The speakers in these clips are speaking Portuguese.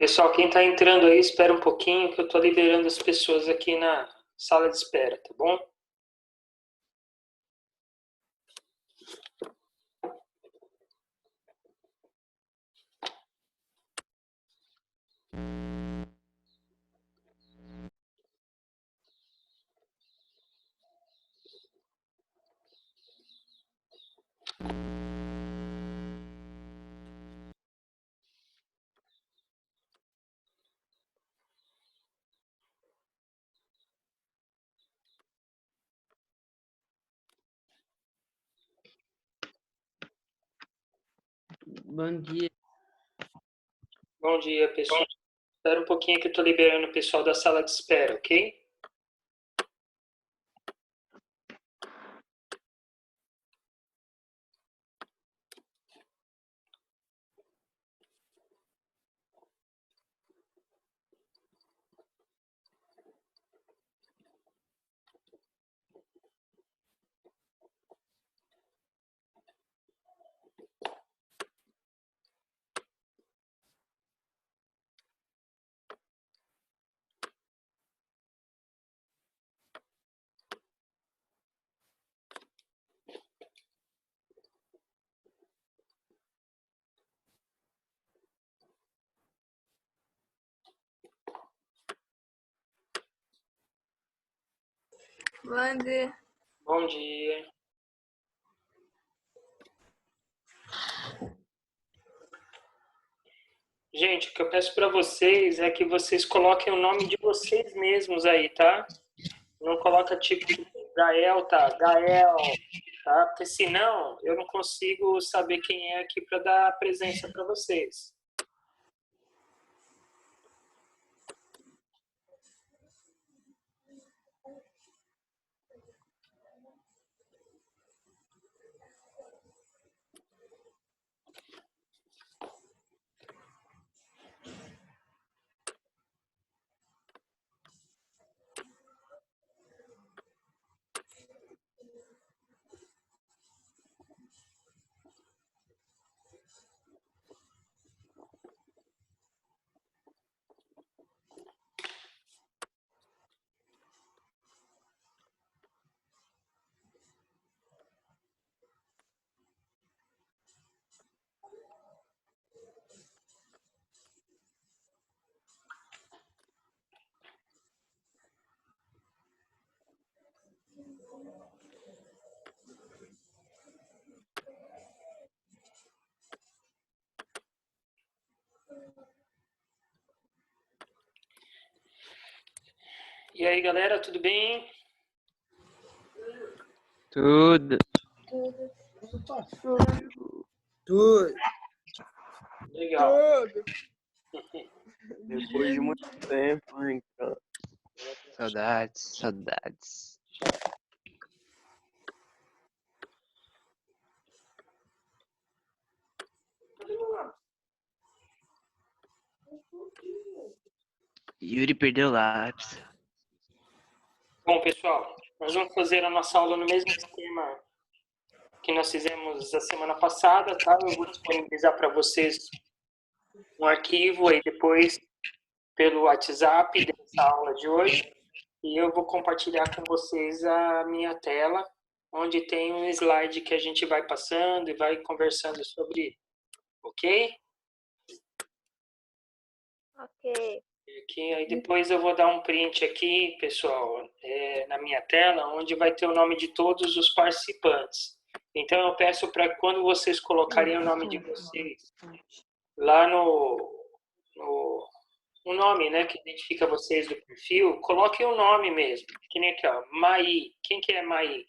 Pessoal, quem está entrando aí, espera um pouquinho que eu estou liberando as pessoas aqui na sala de espera, tá bom? Bom dia. Bom dia, pessoal. Espera um pouquinho que eu estou liberando o pessoal da sala de espera, ok? Bom dia. Bom dia. Gente, o que eu peço para vocês é que vocês coloquem o nome de vocês mesmos aí, tá? Não coloca tipo Gael, tá? Gael, tá? Porque senão eu não consigo saber quem é aqui para dar presença para vocês. E aí, galera, tudo bem? Tudo. Tudo. Legal. Depois de muito tempo, hein, cara. Saudades. Yuri perdeu o lápis. Bom, pessoal, nós vamos fazer a nossa aula no mesmo esquema que nós fizemos a semana passada, tá? Eu vou disponibilizar para vocês um arquivo aí depois pelo WhatsApp dessa aula de hoje e eu vou compartilhar com vocês a minha tela, onde tem um slide que a gente vai passando e vai conversando sobre, ok? Ok. Aqui, aí depois eu vou dar um print aqui, pessoal, na minha tela, onde vai ter o nome de todos os participantes. Então eu peço para quando vocês colocarem o nome de vocês lá no nome, né, que identifica vocês do perfil, coloquem o nome mesmo. Que nem aqui, ó, Mai. Quem que é Mai?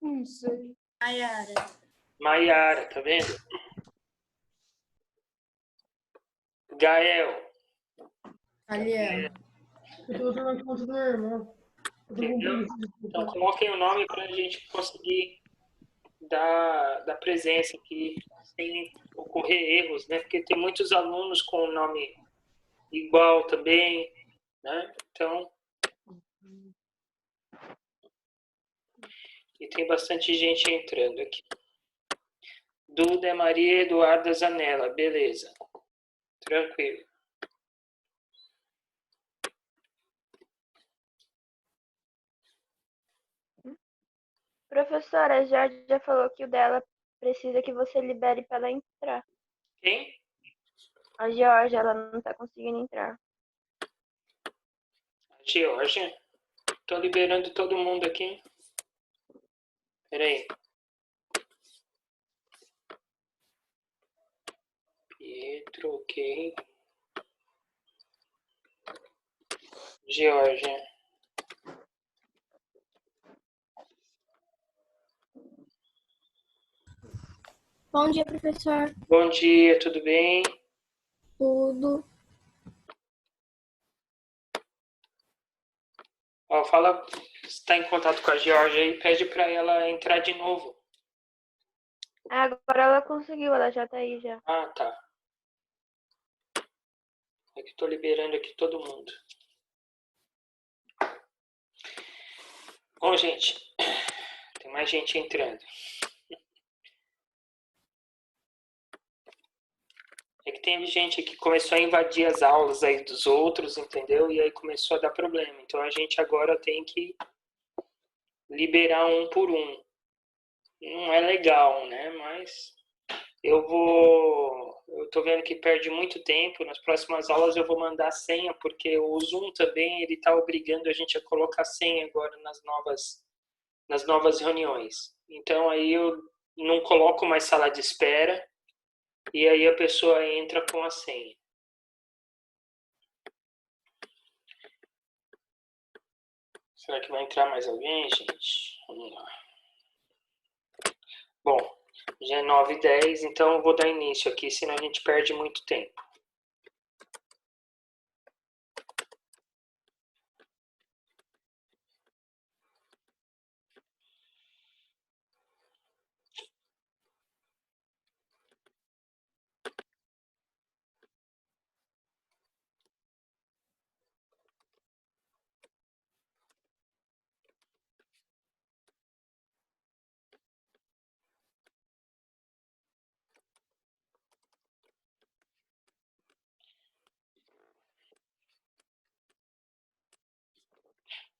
Não sei. Maiara. Maiara, tá vendo? Gael. Aliel. Eu tô usando a conta do meu irmão. Entendeu? Então coloquem o nome para a gente conseguir dar presença aqui, sem ocorrer erros, né? Porque tem muitos alunos com o nome igual também, né? Então, e tem bastante gente entrando aqui. Duda Maria Eduarda Zanella, beleza. Tranquilo. Professora, a Jorge já falou que o dela precisa que você libere para ela entrar. Quem? A Georgia, ela não tá conseguindo entrar. Georgia? Tô liberando todo mundo aqui. Peraí. Pietro, ok. Georgia. Bom dia, professor. Bom dia, tudo bem? Tudo. Ó, fala se está em contato com a Georgia e pede para ela entrar de novo. Agora ela conseguiu, ela já tá aí já. Ah, tá. É que tô liberando aqui todo mundo. Bom, gente, tem mais gente entrando. É que tem gente que começou a invadir as aulas aí dos outros, entendeu? E aí começou a dar problema. Então a gente agora tem que liberar um por um. Não é legal, né? Mas eu tô vendo que perde muito tempo. Nas próximas aulas eu vou mandar senha, porque o Zoom também ele tá obrigando a gente a colocar senha agora nas novas reuniões. Então aí eu não coloco mais sala de espera e aí a pessoa entra com a senha. Será que vai entrar mais alguém, gente? Vamos lá. Bom, já é 9h10, então eu vou dar início aqui, senão a gente perde muito tempo.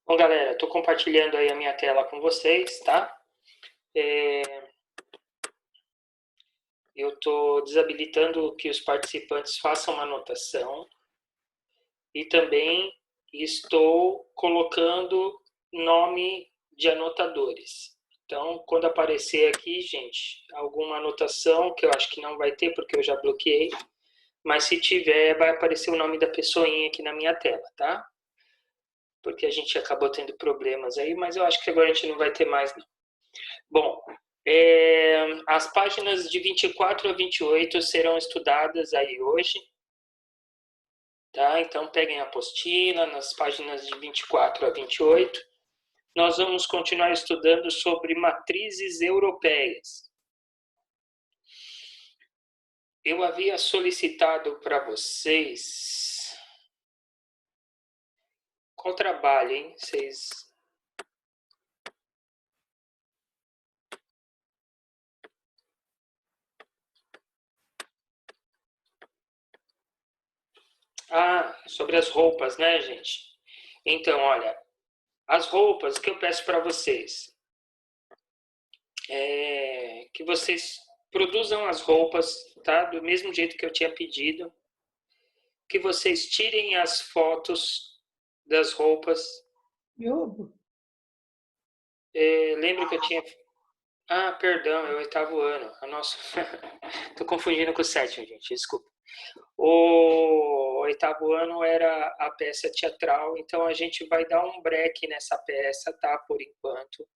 Bom, galera, estou compartilhando aí a minha tela com vocês, tá? Eu estou desabilitando que os participantes façam uma anotação e também estou colocando nome de anotadores. Então, quando aparecer aqui, gente, alguma anotação, que eu acho que não vai ter porque eu já bloqueei, mas se tiver, vai aparecer o nome da pessoinha aqui na minha tela, tá? Porque a gente acabou tendo problemas aí, mas eu acho que agora a gente não vai ter mais, não. Bom, as páginas de 24 a 28 serão estudadas aí hoje, tá? Então peguem a apostila nas páginas de 24 a 28. Nós vamos continuar estudando sobre matrizes europeias. Eu havia solicitado para vocês com trabalho, hein? Vocês sobre as roupas, né, gente? Então, olha, as roupas que eu peço para vocês é que vocês produzam as roupas, tá? Do mesmo jeito que eu tinha pedido, que vocês tirem as fotos das roupas. Lembro que eu tinha... perdão, é o 8º ano. Nossa, tô confundindo com o 7º, gente, desculpa. O 8º ano era a peça teatral, então a gente vai dar um break nessa peça, tá? Por enquanto,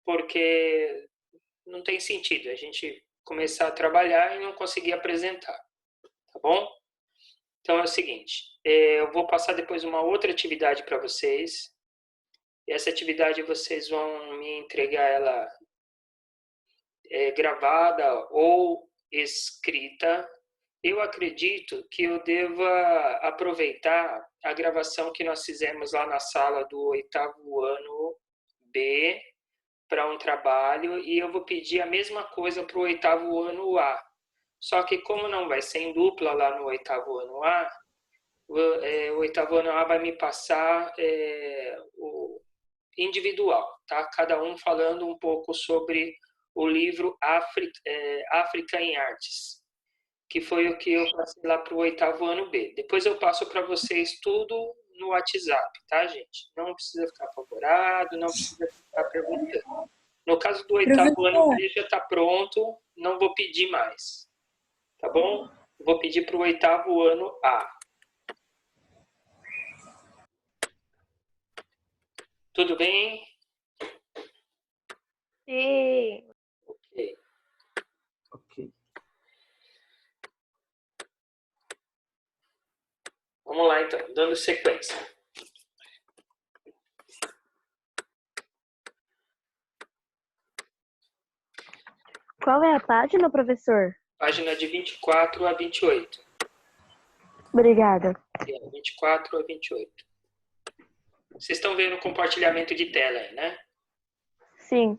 porque não tem sentido a gente começar a trabalhar e não conseguir apresentar, tá bom? Então é o seguinte, eu vou passar depois uma outra atividade para vocês. E essa atividade vocês vão me entregar ela gravada ou escrita. Eu acredito que eu deva aproveitar a gravação que nós fizemos lá na sala do 8º ano B para um trabalho e eu vou pedir a mesma coisa para o 8º ano A. Só que como não vai ser em dupla lá no 8º ano A, o 8º ano A vai me passar individual, tá? Cada um falando um pouco sobre o livro África em Artes, que foi o que eu passei lá para o 8º ano B. Depois eu passo para vocês tudo no WhatsApp, tá, gente? Não precisa ficar apavorado, não precisa ficar perguntando. No caso do 8º ano B já está pronto, não vou pedir mais, tá bom? Vou pedir para o 8º ano A. Tudo bem? Sim. Ok. Ok. Vamos lá, então, dando sequência. Qual é a página, professor? Página de 24 a 28. Obrigada. 24 a 28. Vocês estão vendo o compartilhamento de tela aí, né? Sim.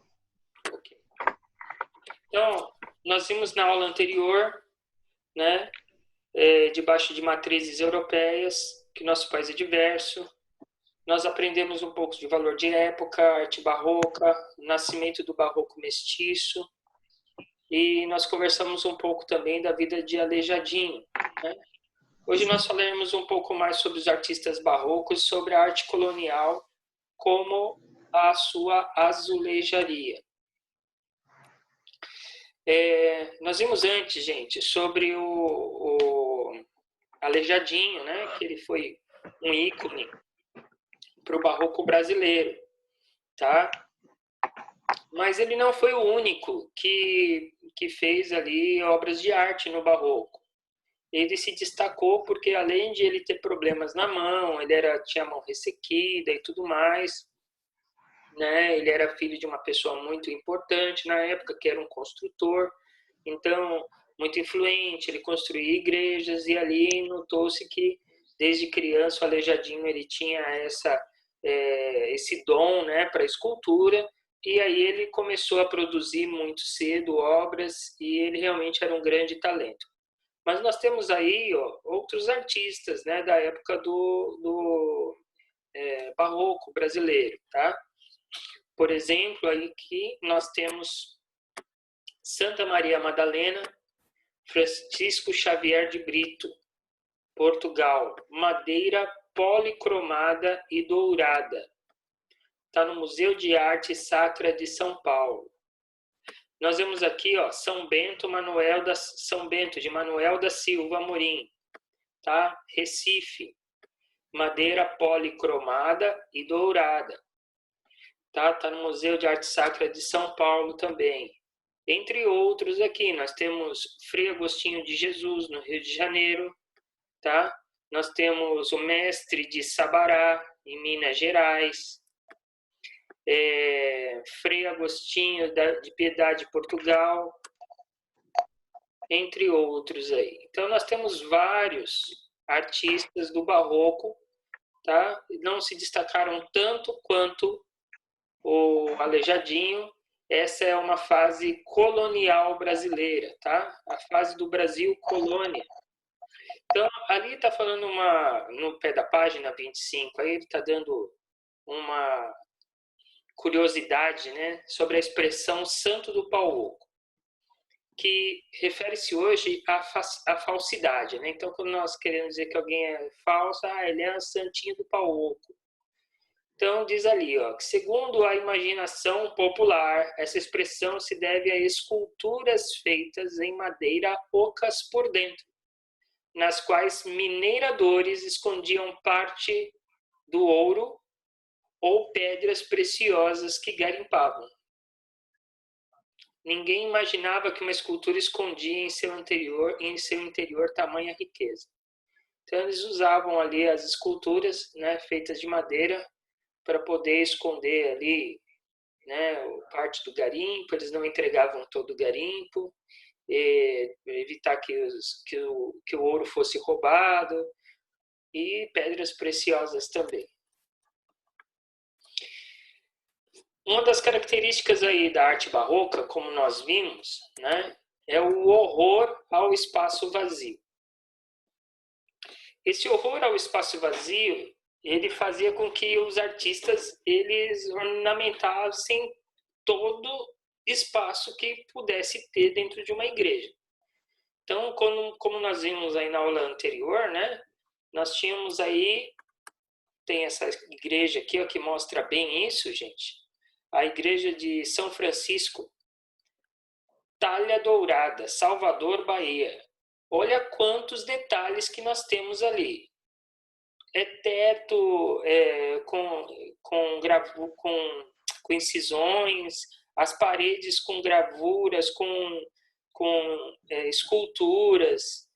Ok. Então, nós vimos na aula anterior, né, debaixo de matrizes europeias, que nosso país é diverso. Nós aprendemos um pouco de valor de época, arte barroca, nascimento do barroco mestiço. E nós conversamos um pouco também da vida de Aleijadinho, né? Hoje nós falaremos um pouco mais sobre os artistas barrocos, sobre a arte colonial, como a sua azulejaria. Nós vimos antes, gente, sobre o Aleijadinho, né? Que ele foi um ícone para o barroco brasileiro, tá? Mas ele não foi o único que fez ali obras de arte no barroco. Ele se destacou porque, além de ele ter problemas na mão, ele tinha a mão ressequida e tudo mais, né? Ele era filho de uma pessoa muito importante na época, que era um construtor, então, muito influente, ele construía igrejas, e ali notou-se que, desde criança, o Aleijadinho ele tinha esse dom, né, para a escultura, e aí ele começou a produzir muito cedo obras, e ele realmente era um grande talento. Mas nós temos aí outros artistas, né, da época do barroco brasileiro, tá? Por exemplo, aí que nós temos Santa Maria Madalena, Francisco Xavier de Brito, Portugal, madeira policromada e dourada. Está no Museu de Arte Sacra de São Paulo. Nós vemos aqui, São Bento de Manuel da Silva Amorim, tá? Recife, madeira policromada e dourada. Tá no Museu de Arte Sacra de São Paulo também. Entre outros aqui, nós temos Frei Agostinho de Jesus, no Rio de Janeiro, tá? Nós temos o Mestre de Sabará, em Minas Gerais, Frei Agostinho de Piedade, Portugal, entre outros aí. Então, nós temos vários artistas do barroco, tá? Não se destacaram tanto quanto o Aleijadinho. Essa é uma fase colonial brasileira, tá? A fase do Brasil colônia. Então, ali está falando no pé da página 25, aí ele está dando uma curiosidade, né, sobre a expressão santo do pau oco, que refere-se hoje à falsidade, né? Então, quando nós queremos dizer que alguém é falso, ele é santinho do pau oco. Então, diz ali, que segundo a imaginação popular, essa expressão se deve a esculturas feitas em madeira ocas por dentro, nas quais mineradores escondiam parte do ouro ou pedras preciosas que garimpavam. Ninguém imaginava que uma escultura escondia em seu interior tamanha riqueza. Então, eles usavam ali as esculturas, né, feitas de madeira, para poder esconder ali, né, parte do garimpo. Eles não entregavam todo o garimpo, evitar que o ouro fosse roubado, e pedras preciosas também. Uma das características aí da arte barroca, como nós vimos, né, é o horror ao espaço vazio. Esse horror ao espaço vazio ele fazia com que os artistas eles ornamentassem todo espaço que pudesse ter dentro de uma igreja. Então, como nós vimos aí na aula anterior, né, nós tínhamos aí, tem essa igreja aqui, ó, que mostra bem isso, gente. A igreja de São Francisco, Talha Dourada, Salvador, Bahia. Olha quantos detalhes que nós temos ali. É teto com incisões, as paredes com gravuras, com esculturas.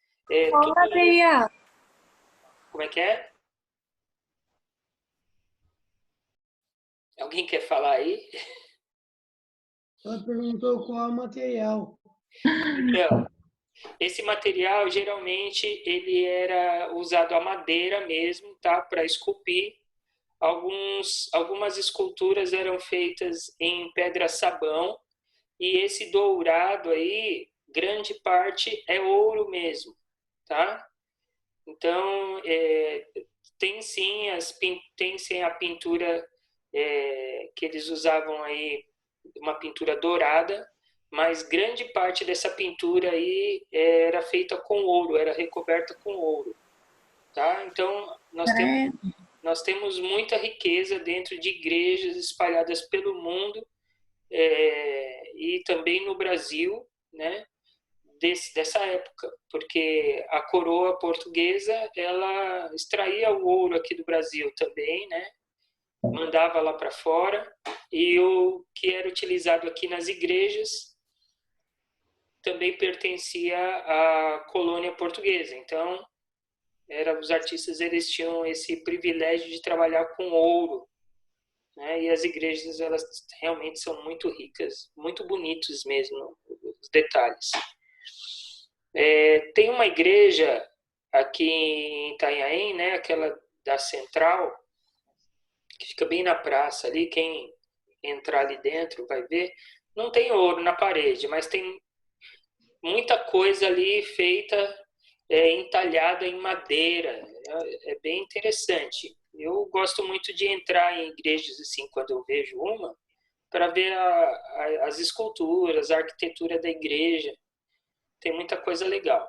Qual material? Como é que é? Alguém quer falar aí? Ela perguntou qual é o material. Então, esse material, geralmente, ele era usado a madeira mesmo, tá? Para esculpir. Algumas esculturas eram feitas em pedra-sabão. E esse dourado aí, grande parte é ouro mesmo, tá? Então, tem sim a pintura que eles usavam aí, uma pintura dourada, mas grande parte dessa pintura aí era feita com ouro, era recoberta com ouro, tá? Então, nós temos muita riqueza dentro de igrejas espalhadas pelo mundo e também no Brasil, né? Dessa época, porque a coroa portuguesa ela extraía o ouro aqui do Brasil também, né? Mandava lá para fora, e o que era utilizado aqui nas igrejas também pertencia à colônia portuguesa. Então, os artistas eles tinham esse privilégio de trabalhar com ouro, né? E as igrejas elas realmente são muito ricas, muito bonitos mesmo os detalhes. Tem uma igreja aqui em Itanhaém, né, aquela da Central, que fica bem na praça ali, quem entrar ali dentro vai ver, não tem ouro na parede, mas tem muita coisa ali feita, entalhada em madeira, é bem interessante. Eu gosto muito de entrar em igrejas assim, quando eu vejo uma, para ver as esculturas, a arquitetura da igreja. Tem muita coisa legal.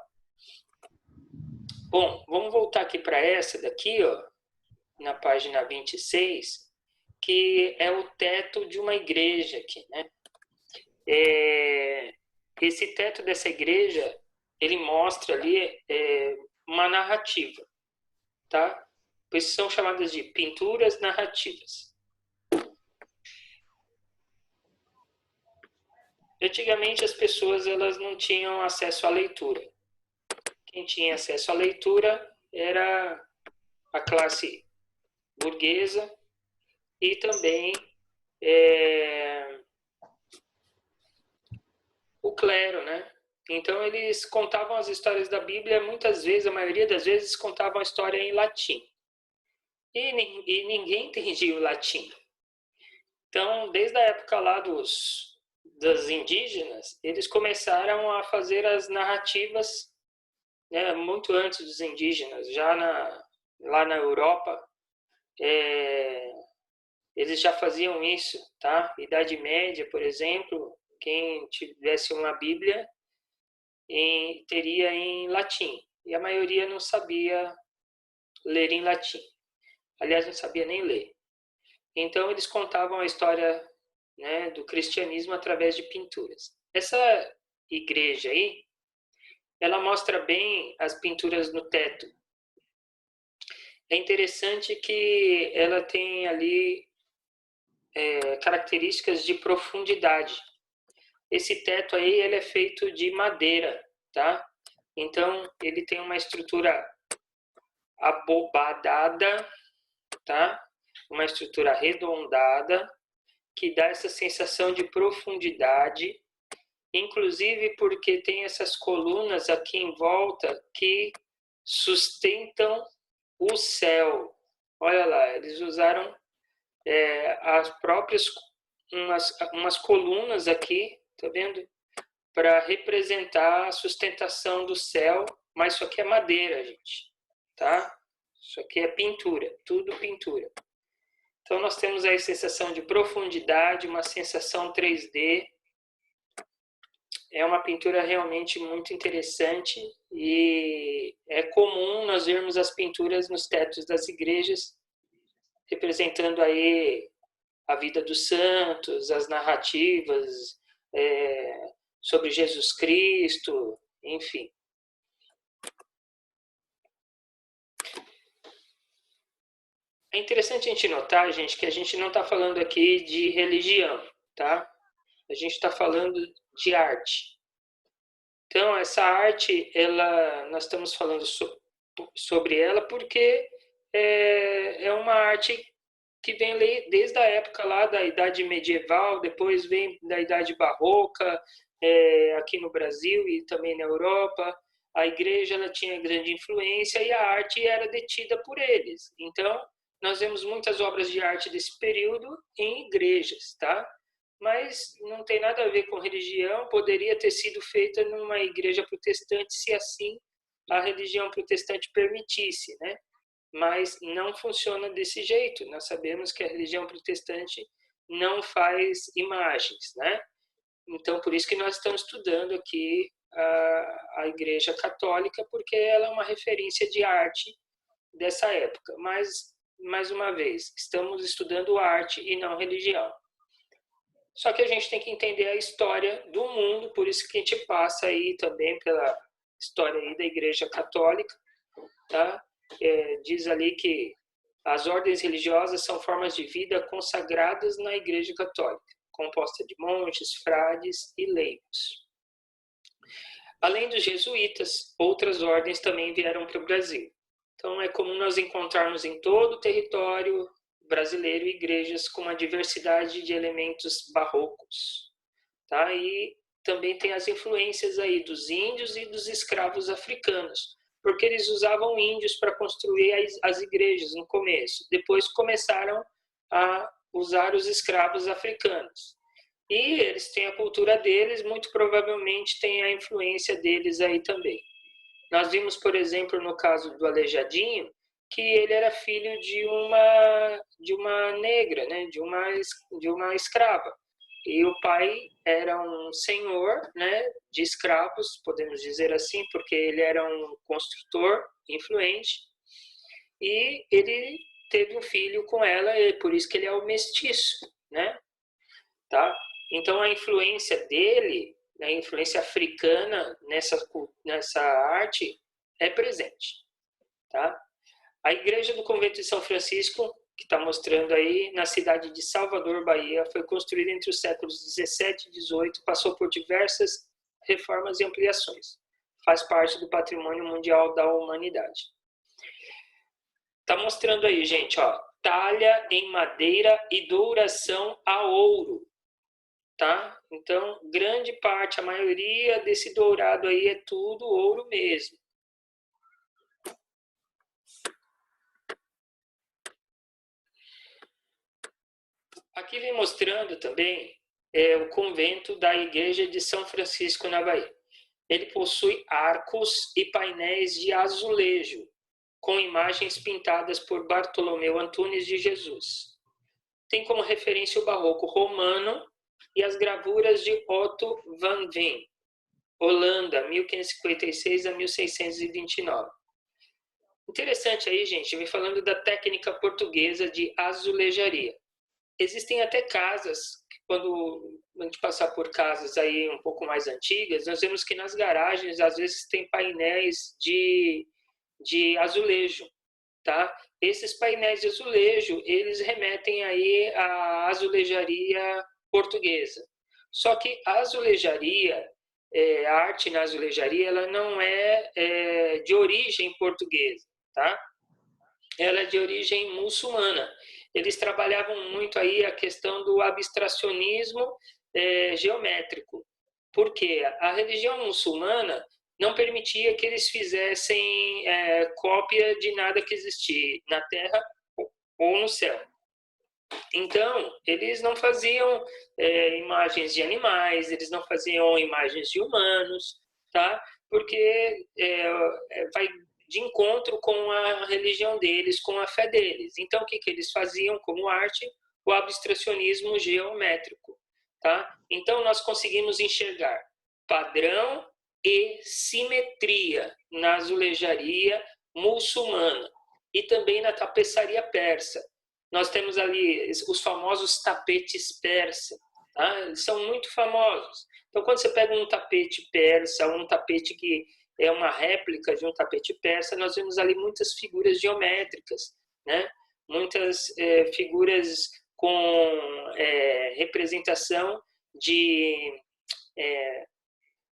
Bom, vamos voltar aqui para essa daqui, ó, na página 26, que é o teto de uma igreja aqui, né? Esse teto dessa igreja, ele mostra ali uma narrativa, tá? Por isso são chamadas de pinturas narrativas. Antigamente as pessoas elas não tinham acesso à leitura. Quem tinha acesso à leitura era a classe burguesa e também o clero, né? Então eles contavam as histórias da Bíblia, muitas vezes, a maioria das vezes, contavam a história em latim. E ninguém entendia o latim. Então, desde a época lá dos indígenas, eles começaram a fazer as narrativas, né, muito antes dos indígenas, já lá na Europa, eles já faziam isso, tá? Idade Média, por exemplo, quem tivesse uma Bíblia teria em latim, e a maioria não sabia ler em latim. Aliás, não sabia nem ler. Então, eles contavam a história, né, do cristianismo através de pinturas. Essa igreja aí, ela mostra bem as pinturas no teto. É interessante que ela tem ali características de profundidade. Esse teto aí, ele é feito de madeira, tá? Então, ele tem uma estrutura abobadada, tá? Uma estrutura arredondada, que dá essa sensação de profundidade, inclusive porque tem essas colunas aqui em volta que sustentam o céu. Olha lá, eles usaram as próprias umas colunas aqui, tá vendo? Para representar a sustentação do céu, mas isso aqui é madeira, gente, tá? Isso aqui é pintura, tudo pintura. Então nós temos aí sensação de profundidade, uma sensação 3D. É uma pintura realmente muito interessante e é comum nós vermos as pinturas nos tetos das igrejas, representando aí a vida dos santos, as narrativas sobre Jesus Cristo, enfim. É interessante a gente notar, gente, que a gente não está falando aqui de religião, tá? A gente está falando de arte. Então, essa arte, nós estamos falando sobre ela porque é uma arte que vem desde a época lá da Idade Medieval, depois vem da Idade Barroca, aqui no Brasil e também na Europa. A igreja ela tinha grande influência e a arte era detida por eles. Então, nós vemos muitas obras de arte desse período em igrejas, tá? Mas não tem nada a ver com religião, poderia ter sido feita numa igreja protestante se assim a religião protestante permitisse, né? Mas não funciona desse jeito. Nós sabemos que a religião protestante não faz imagens, né? Então, por isso que nós estamos estudando aqui a Igreja Católica, porque ela é uma referência de arte dessa época. Mas, mais uma vez, estamos estudando arte e não religião. Só que a gente tem que entender a história do mundo, por isso que a gente passa aí também pela história aí da Igreja Católica, tá? Diz ali que as ordens religiosas são formas de vida consagradas na Igreja Católica, composta de monges, frades e leigos. Além dos jesuítas, outras ordens também vieram para o Brasil. Então é comum nós encontrarmos em todo o território brasileiro igrejas com uma diversidade de elementos barrocos, tá? E também tem as influências aí dos índios e dos escravos africanos, porque eles usavam índios para construir as igrejas no começo. Depois começaram a usar os escravos africanos. E eles têm a cultura deles, muito provavelmente tem a influência deles aí também. Nós vimos, por exemplo, no caso do Aleijadinho, que ele era filho de uma negra, né? de uma escrava. E o pai era um senhor, né, de escravos, podemos dizer assim, porque ele era um construtor influente. E ele teve um filho com ela, e por isso que ele é o mestiço, né? Tá? Então a influência dele, a influência africana nessa arte é presente, tá? A igreja do convento de São Francisco, que está mostrando aí, na cidade de Salvador, Bahia, foi construída entre os séculos 17 e 18, passou por diversas reformas e ampliações. Faz parte do patrimônio mundial da humanidade. Está mostrando aí, gente, ó, talha em madeira e douração a ouro, tá? Então, grande parte, a maioria desse dourado aí é tudo ouro mesmo. Aqui vem mostrando também o convento da Igreja de São Francisco, na Bahia. Ele possui arcos e painéis de azulejo, com imagens pintadas por Bartolomeu Antunes de Jesus. Tem como referência o barroco romano e as gravuras de Otto van Veen, Holanda, 1556 a 1629. Interessante aí, gente, vem falando da técnica portuguesa de azulejaria. Existem até casas, quando a gente passar por casas aí um pouco mais antigas, nós vemos que nas garagens, às vezes, tem painéis de azulejo, tá? Esses painéis de azulejo, eles remetem aí à azulejaria portuguesa. Só que a azulejaria, a arte na azulejaria, ela não é de origem portuguesa, tá? Ela é de origem muçulmana. Eles trabalhavam muito aí a questão do abstracionismo geométrico. Porque a religião muçulmana não permitia que eles fizessem cópia de nada que existia na terra ou no céu. Então, eles não faziam imagens de animais, eles não faziam imagens de humanos, tá? Porque vai de encontro com a religião deles, com a fé deles. Então, o que eles faziam como arte? O abstracionismo geométrico. Tá? Então, nós conseguimos enxergar padrão e simetria na azulejaria muçulmana e também na tapeçaria persa. Nós temos ali os famosos tapetes persa. Tá? Eles são muito famosos. Então, quando você pega um tapete persa, um tapete que é uma réplica de um tapete persa, nós vemos ali muitas figuras geométricas, né? Muitas figuras com representação de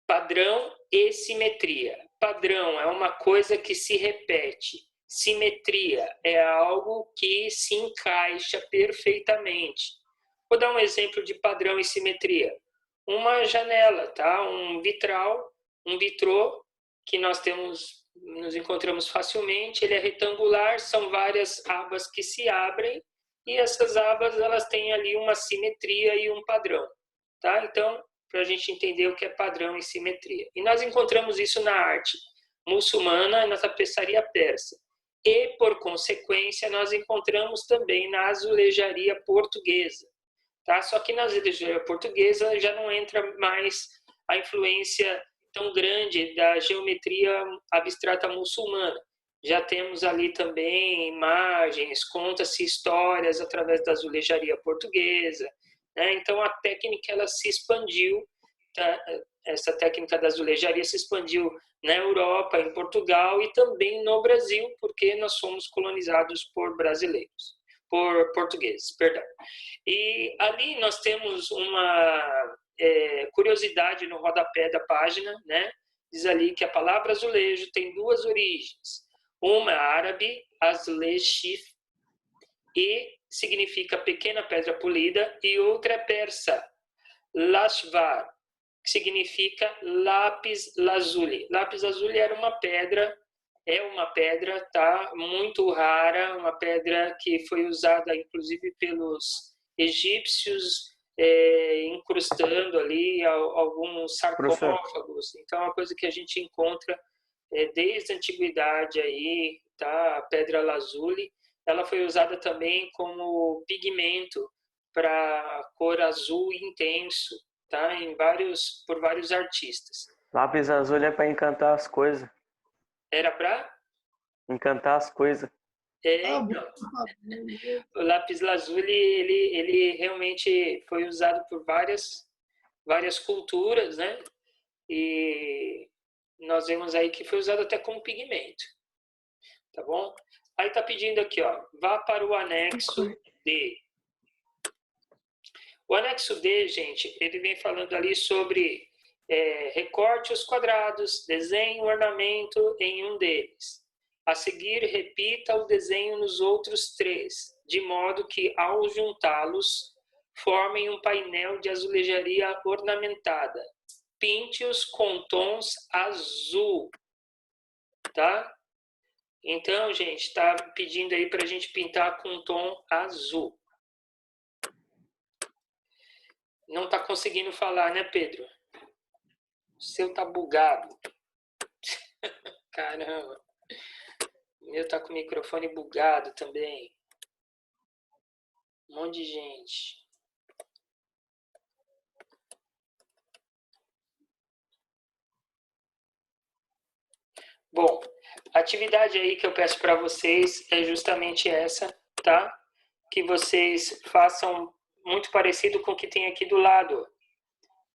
padrão e simetria. Padrão é uma coisa que se repete. Simetria é algo que se encaixa perfeitamente. Vou dar um exemplo de padrão e simetria. Uma janela, tá? Um vitral, um vitrô, que nós nos encontramos facilmente. Ele é retangular, são várias abas que se abrem, e essas abas elas têm ali uma simetria e um padrão. Tá? Então, para a gente entender o que é padrão e simetria. E nós encontramos isso na arte muçulmana e na tapeçaria persa. E, por consequência, nós encontramos também na azulejaria portuguesa. Tá? Só que na azulejaria portuguesa já não entra mais a influência tão grande da geometria abstrata muçulmana. Já temos ali também imagens, conta-se histórias através da azulejaria portuguesa. Né? Então, a técnica ela se expandiu, tá? Essa técnica da azulejaria se expandiu na Europa, em Portugal e também no Brasil, porque nós fomos colonizados por brasileiros, por portugueses, perdão. E ali nós temos uma curiosidade no rodapé da página, né? Diz ali que a palavra azulejo tem duas origens. Uma é árabe, azleshif, e significa pequena pedra polida, e outra é persa, lashvar, que significa lápis lazuli. Lápis lazuli é uma pedra, tá, muito rara, uma pedra que foi usada inclusive pelos egípcios, incrustando ali alguns sarcófagos. Então, é uma coisa que a gente encontra desde a antiguidade aí, tá? A pedra lazuli, ela foi usada também como pigmento para cor azul intenso, tá? Por vários artistas. Lápis azul é para encantar as coisas. Era para Encantar as coisas. Então, o lápis lazuli ele realmente foi usado por várias culturas, né? E nós vemos aí que foi usado até como pigmento, tá bom? Aí tá pedindo aqui, ó, vá para o anexo D. O anexo D, gente, ele vem falando ali sobre recorte os quadrados, desenhe o ornamento em um deles. A seguir, repita o desenho nos outros 3, de modo que, ao juntá-los, formem um painel de azulejaria ornamentada. Pinte-os com tons azul, tá? Então, gente, está pedindo aí para a gente pintar com tom azul. Não está conseguindo falar, né, Pedro? O seu tá bugado. Caramba. O meu tá com o microfone bugado também. Um monte de gente. Bom, a atividade aí que eu peço para vocês é justamente essa, tá? Que vocês façam muito parecido com o que tem aqui do lado.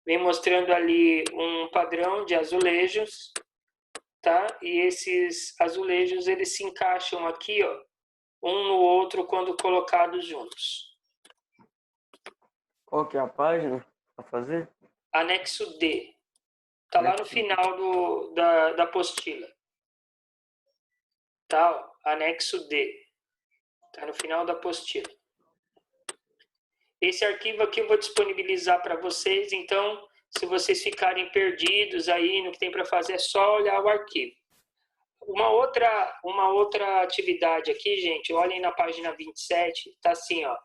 Vem mostrando ali um padrão de azulejos, tá? E esses azulejos, eles se encaixam aqui, ó, um no outro quando colocados juntos. Qual que é a página para fazer? Anexo D. Tá lá no final da apostila. Tá, ó, anexo D. Tá no final da apostila. Esse arquivo aqui eu vou disponibilizar para vocês, então, se vocês ficarem perdidos aí no que tem para fazer, é só olhar o arquivo. Uma outra atividade aqui, gente, olhem na página 27, tá assim, ó.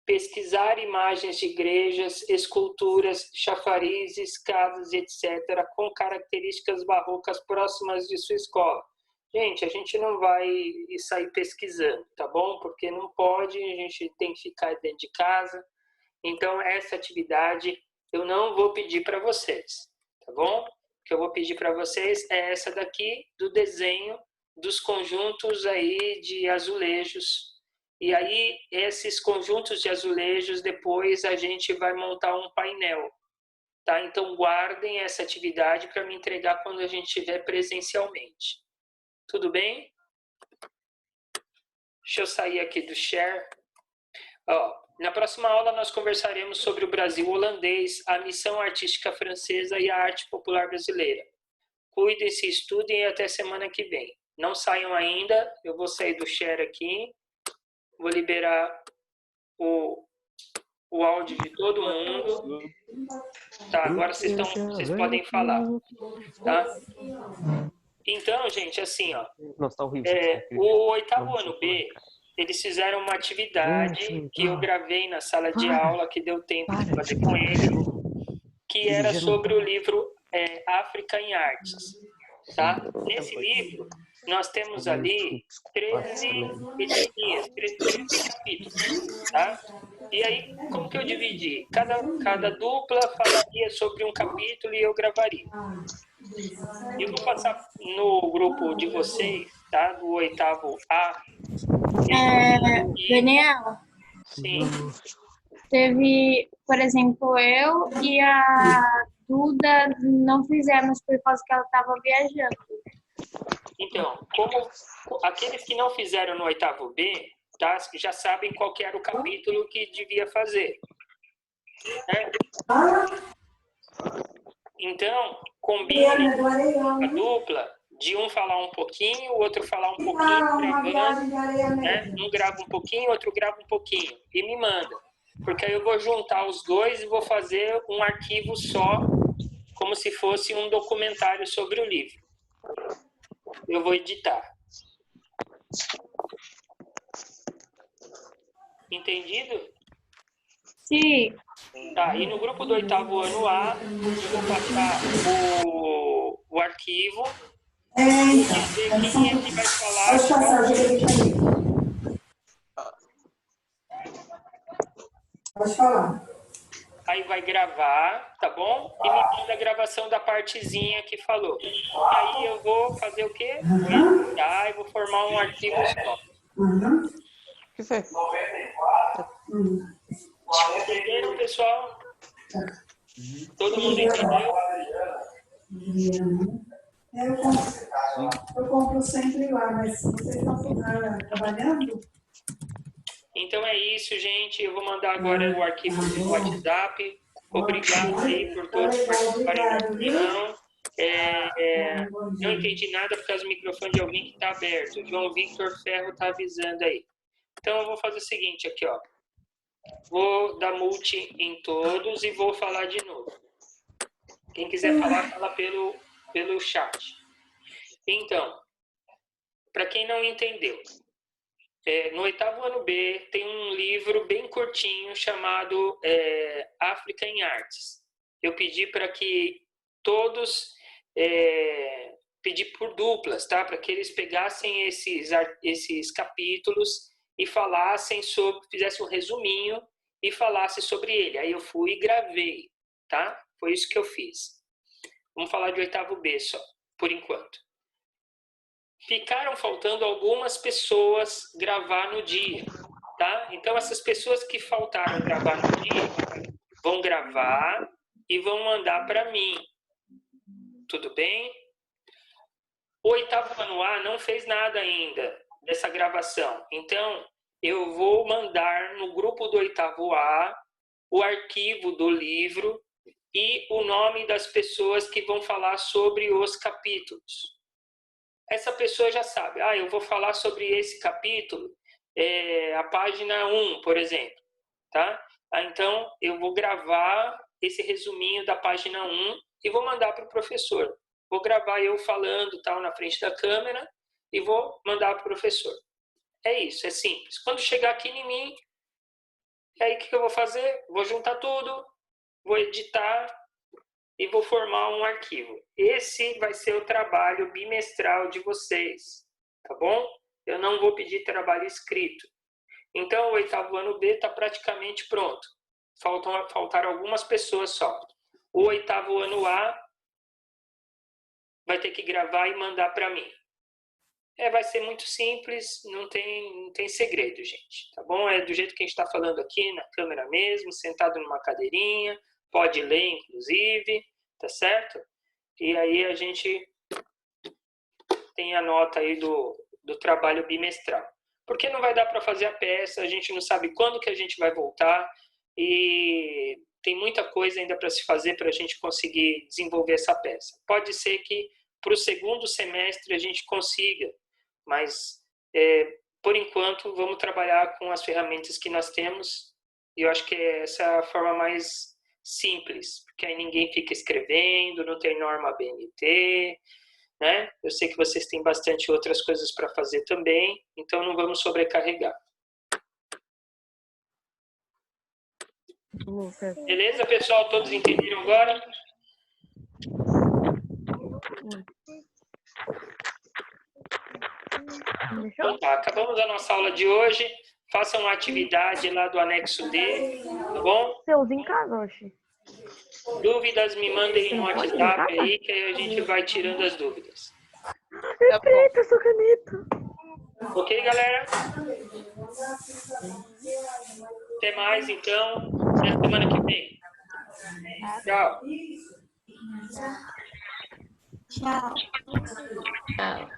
Pesquisar imagens de igrejas, esculturas, chafarizes, casas, etc., com características barrocas próximas de sua escola. Gente, a gente não vai sair pesquisando, tá bom? Porque não pode, a gente tem que ficar dentro de casa. Então, essa atividade eu não vou pedir para vocês, tá bom? O que eu vou pedir para vocês é essa daqui do desenho dos conjuntos aí de azulejos. E aí, esses conjuntos de azulejos, depois a gente vai montar um painel, tá? Então, guardem essa atividade para me entregar quando a gente estiver presencialmente. Tudo bem? Deixa eu sair aqui do share. Na próxima aula nós conversaremos sobre o Brasil holandês, a missão artística francesa e a arte popular brasileira. Cuidem-se, estudem e até semana que vem. Não saiam ainda, eu vou sair do share aqui. Vou liberar o áudio de todo mundo. Tá, agora vocês podem falar. Tá? Então, gente, assim, ó, Nossa, tá horrível. o oitavo ano B, eles fizeram uma atividade que eu gravei na sala de aula, que deu tempo de fazer com ele, que era sobre o livro África em Artes. Tá? Nesse livro, nós temos ali 13 etnias, 13 capítulos. Tá? E aí, como que eu dividi? Cada dupla falaria sobre um capítulo e eu gravaria. Eu vou passar no grupo de vocês, tá? Do oitavo A. Daniel, Sim. teve, por exemplo, eu e a Duda não fizemos por causa que ela estava viajando. Então, como aqueles que não fizeram no oitavo B, tá? Já sabem qual que era o capítulo que devia fazer. Né? Então, combine a dupla de um falar um pouquinho, o outro falar um pouquinho, gravando, né? Um grava um pouquinho, outro grava um pouquinho e me manda. Porque aí eu vou juntar os dois e vou fazer um arquivo só, como se fosse um documentário sobre o livro. Eu vou editar. Entendido? Sim. Tá, e no grupo do oitavo ano A, eu vou passar o arquivo e dizer quem é que vai falar. Pode falar. Aí vai gravar, tá bom? E me manda a gravação da partezinha que falou. Aí eu vou fazer o quê? Vou editar e vou formar um arquivo só. O que foi? Entenderam, pessoal? Todo mundo entendeu? Eu compro sempre lá, mas se vocês estão trabalhando... Então é isso, gente. Eu vou mandar agora o arquivo do WhatsApp. Obrigado aí por todos participarem da reunião. Não entendi nada por causa do microfone de alguém que está aberto. O João Victor Ferro está avisando aí. Então eu vou fazer o seguinte aqui, ó. Vou dar multi em todos e vou falar de novo. Quem quiser falar, fala pelo chat. Então, para quem não entendeu, no oitavo ano B tem um livro bem curtinho chamado África em Artes. Eu pedi para que todos pedi por duplas, tá? Para que eles pegassem esses capítulos e falassem sobre, fizessem um resuminho e falassem sobre ele. Aí eu fui e gravei, tá? Foi isso que eu fiz. Vamos falar de oitavo B só, por enquanto. Ficaram faltando algumas pessoas gravar no dia, tá? Então essas pessoas que faltaram gravar no dia vão gravar e vão mandar para mim. Tudo bem? O oitavo ano A não fez nada ainda dessa gravação. Então, eu vou mandar no grupo do oitavo A o arquivo do livro e o nome das pessoas que vão falar sobre os capítulos. Essa pessoa já sabe. Eu vou falar sobre esse capítulo, a página 1, por exemplo. Tá? Então, eu vou gravar esse resuminho da página 1 e vou mandar para o professor. Vou gravar eu falando tal na frente da câmera e vou mandar para o professor. É isso, é simples. Quando chegar aqui em mim, aí o que eu vou fazer? Vou juntar tudo, vou editar e vou formar um arquivo. Esse vai ser o trabalho bimestral de vocês, tá bom? Eu não vou pedir trabalho escrito. Então, o oitavo ano B está praticamente pronto. Faltaram algumas pessoas só. O oitavo ano A vai ter que gravar e mandar para mim. Vai ser muito simples, não tem segredo, gente, tá bom? É do jeito que a gente está falando aqui, na câmera mesmo, sentado numa cadeirinha, pode ler, inclusive, tá certo? E aí a gente tem a nota aí do trabalho bimestral. Porque não vai dar para fazer a peça, a gente não sabe quando que a gente vai voltar e tem muita coisa ainda para se fazer para a gente conseguir desenvolver essa peça. Pode ser que para o segundo semestre a gente consiga, mas por enquanto vamos trabalhar com as ferramentas que nós temos e eu acho que essa é a forma mais simples, porque aí ninguém fica escrevendo, não tem norma BNT, né? Eu sei que vocês têm bastante outras coisas para fazer também, então não vamos sobrecarregar. Beleza, pessoal? Todos entenderam agora? Então tá, acabamos a nossa aula de hoje. Façam uma atividade lá do anexo D, tá bom? Seuzinho Kagoshi. Dúvidas, me mandem no WhatsApp aí, que aí a gente vai tirando as dúvidas. Perfeito, sua caneta. Ok, galera? Até mais, então. Até semana que vem. Tchau. Tchau.